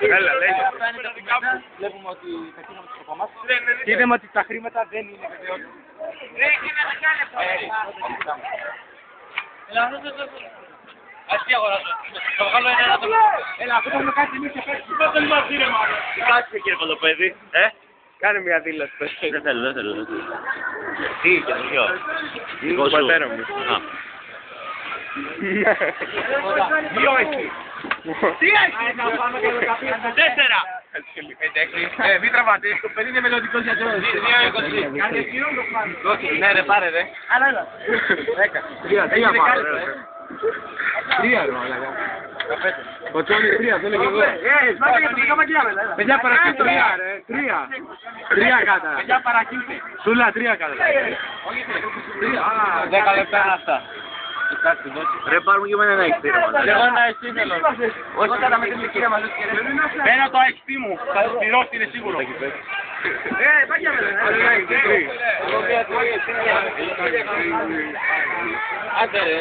Έλα, λέγε. Βλέπουμε ότι πετύχαμε το σκοπό μας. Και είδαμε ότι τα χρήματα δεν είναι βεβαιότητα. Αστεία αγοράζω. Θα βγάλω ένα άτομο. Έλα, αυτό θα με κάνει εμείς και πέφτει. Δεν θέλει μαζί ρε μάλλον. Κάτσε κύριε Κολοπέδη. Κάνε μια δήλωση. Δεν θέλω. Τι, καινούριο. Είναι του πατέρα μου. Ποιο έχει. Τι έχει. 4. Μην τραυματίσεις. Το παιδί είναι μελλοντικός γιατρός. 2,20. Ναι ρε πάρε ρε. Έλα. 3 ρε μαλάκα. Ο Τσόνι 3 θέλει και εγώ. Παιδιά παρακίνητε 3 ρε. 3 κάτα. Παιδιά παρακίνητε. Σούλα 3 κάτα. 10 λεπτά είναι αυτά. Ρε πάρουμε και εμένα ένα εξτή ρε μαλάκα. Εγώ ένα εξτή θέλω. Όχι κατά με την ηλικία μας. Παίρνω το εξτή μου. Θα το πληρώσει είναι σίγουρο. Άντε ρε.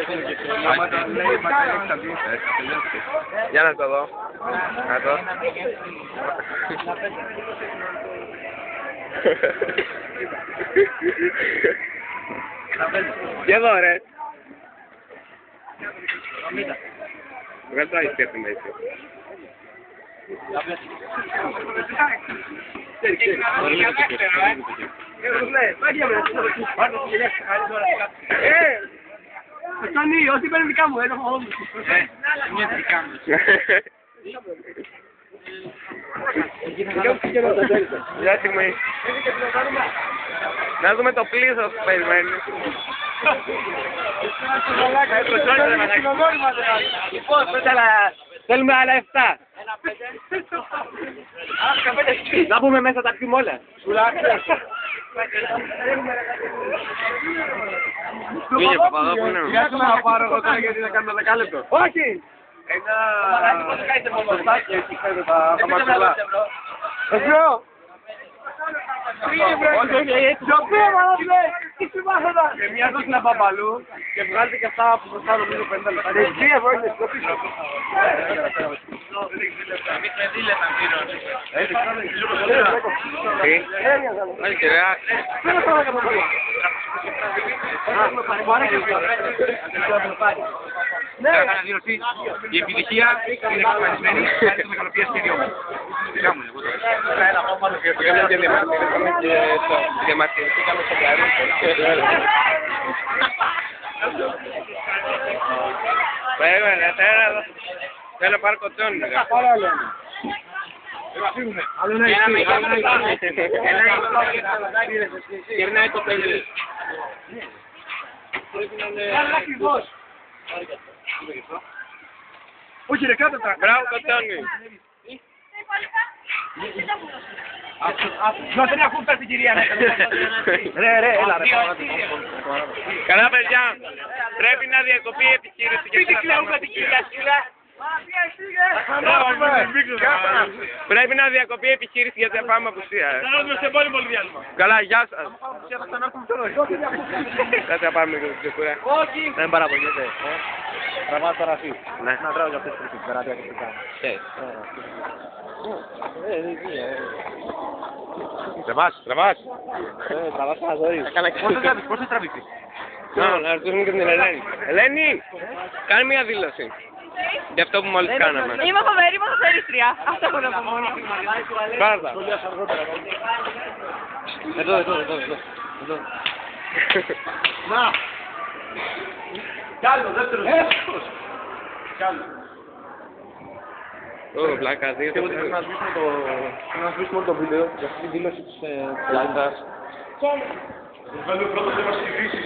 Για να το δω. Να το. Και εδώ ρε. Βγάλε το αϊστέρ του μέσα. Τόνι, ό,τι παίρνει δικά μου, έχω μόνο μου. Είναι δικά μου. Μια στιγμή. Να δούμε το πλήθος που περιμένει. Θέλουμε άλλα 7. Να πούμε μέσα τα πιούμε όλα. Πήγε Παπαδόπουλο. Βιάζομαι να πάρω εγώ τώρα γιατί θα κάνουμε 10 λεπτό. Όχι! Ένα στάκι έτσι φέρνω τα μαξιλά. Ευχαριστώ! Και μια δόση να παπαλού και βγάλετε και αυτά που χρωστάω νομίζω 50 λεπτά. Και εσύ ευρώ είναι στο πίσω. Εμείς με δίλεπα πληρώνει. Όχι και ρε. Έκανα δήλωση. Η επιτυχία είναι εξασφαλισμένη. Κάνει το μεγαλοπία σχέδιο μου. Δικά μου είναι εγώ τώρα. Είχαμε και διαμαρτυρηθήκαμε στο καρύ. Περίμενε, θέλω να πάρω κοτσόνι. Άλλο ένα Γυρνάει το παιδί. Όχι ρε κάτω τα. Μπράβο κοτσόνι. Δεν έχουν πέσει κυρία. Ρε, έλα ρε. Καλά παιδιά, πρέπει να διακοπεί η επιχείρηση. Τι κλαίουμε την κυρία Σκύλα. Πρέπει να διακοπεί η επιχείρηση γιατί θα πάμε απουσία. Θα έρθουμε σε πολύ πολύ διάλειμμα. Καλά, γεια σας. Δεν θα πάμε λίγο στην κουρά. Όχι. Δεν παραπονιέται. Τραβάς τώρα αυτή. Ναι. Να τρώω και αυτές τις περάτια και τις κάνω. Τραβάς. Τραβάς ένα ζωή. Πώς θα τραβήξεις. Να ρωτήσουμε και την Ελένη. Ελένη, κάνε μια δήλωση. Για αυτό που μόλις κάναμε. Είμαι φοβερή ποδοσφαιρίστρια. Αυτό έχω να πω μόνο. Πάρτα. Εδώ. Να. Κι άλλο, δεύτερο. Ω, πλάκα, δύο. Και εγώ θέλω να σβήσουμε το βίντεο για αυτή τη δήλωση της Λάντας. Βγάλουμε πρώτο θέμα στη χρήση.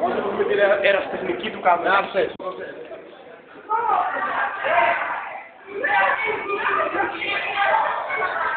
Όσο που με την ερασιτεχνική του κάμερα. Άψες. Thank you.